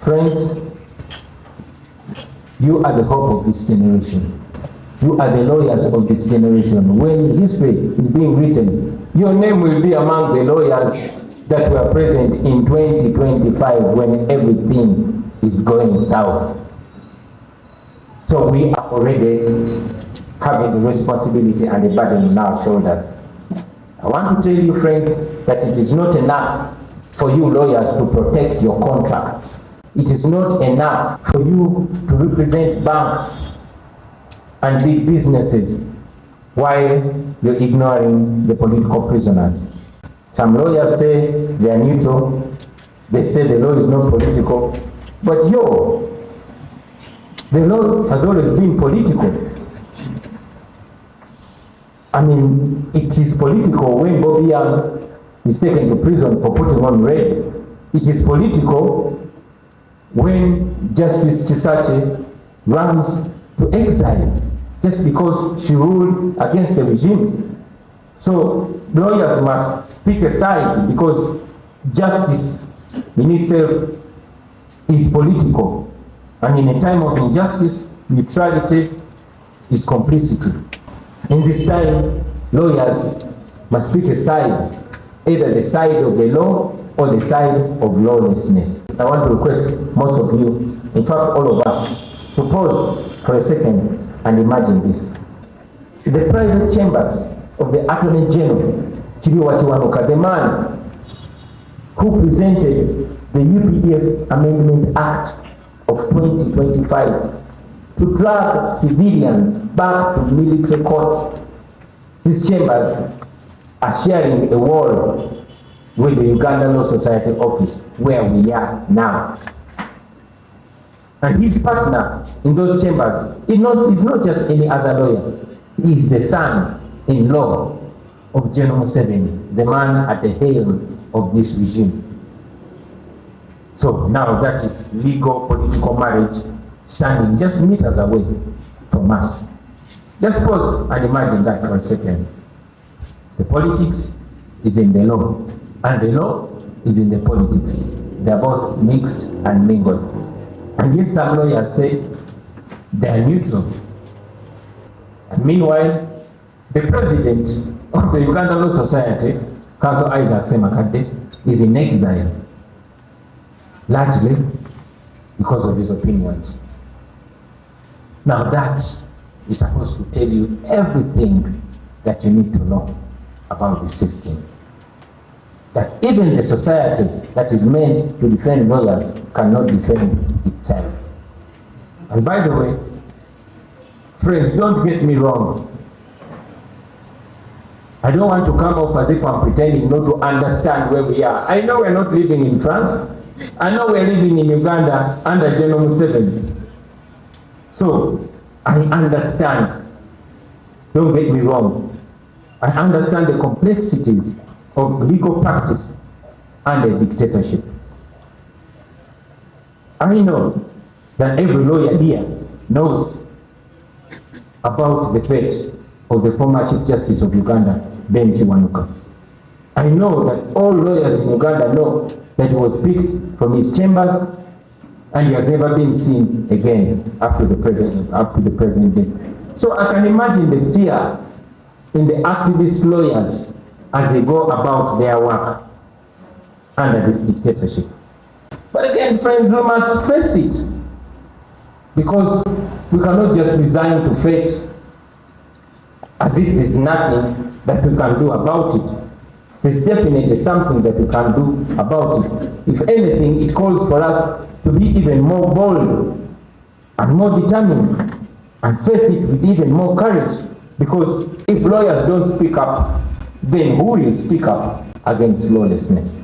Friends, you are the hope of this generation. You are the lawyers of this generation. When history is being written, your name will be among the lawyers that were present in 2025 when everything is going south. So we are already having the responsibility and the burden on our shoulders. I want to tell you, friends, that it is not enough for you lawyers to protect your contracts. It is not enough for you to represent banks and big businesses while you're ignoring the political prisoners. Some lawyers say they are neutral. They say the law is not political. But the law has always been political. I mean, it is political when Bobby Young is taken to prison for putting on red. It is political when Justice Chisache runs to exile just because she ruled against the regime. So lawyers must pick a side because justice in itself is political. And in a time of injustice, neutrality is complicity. In this time, lawyers must pick a side, either the side of the law or the side of lawlessness. I want to request most of you, in fact all of us, to pause for a second and imagine this. The private chambers of the Attorney General, Kibiwa Kiwanuka, the man who presented the UPDF Amendment Act of 2025 to drag civilians back to military courts. These chambers are sharing a wall with the Uganda Law Society office where we are now. And his partner in those chambers is not just any other lawyer. He is the son-in-law of General Museveni, the man at the helm of this regime. So now that is legal political marriage standing just meters away from us. Just pause and imagine that for a second. The politics is in the law, and the law is in the politics. They are both mixed and mingled. And yet some lawyers say they are neutral. And meanwhile, the president of the Uganda Law Society, Council Isaac Semakadde, is in exile, largely because of his opinions. Now that is supposed to tell you everything that you need to know about the system. That even the society that is meant to defend lawyers cannot defend itself. And by the way, friends, don't get me wrong. I don't want to come off as if I'm pretending not to understand where we are. I know we're not living in France. I know we're living in Uganda under General Museveni. So, I understand. Don't get me wrong. I understand the complexities of legal practice and a dictatorship. I know that every lawyer here knows about the fate of the former Chief Justice of Uganda, Ben Kiwanuka. I know that all lawyers in Uganda know that he was picked from his chambers and he has never been seen again up to the present day. So I can imagine the fear in the activist lawyers as they go about their work under this dictatorship. But again, friends, we must face it, because we cannot just resign to fate as if there's nothing that we can do about it. There's definitely something that we can do about it. If anything, it calls for us to be even more bold and more determined and face it with even more courage. Because if lawyers don't speak up, then who will speak up against lawlessness?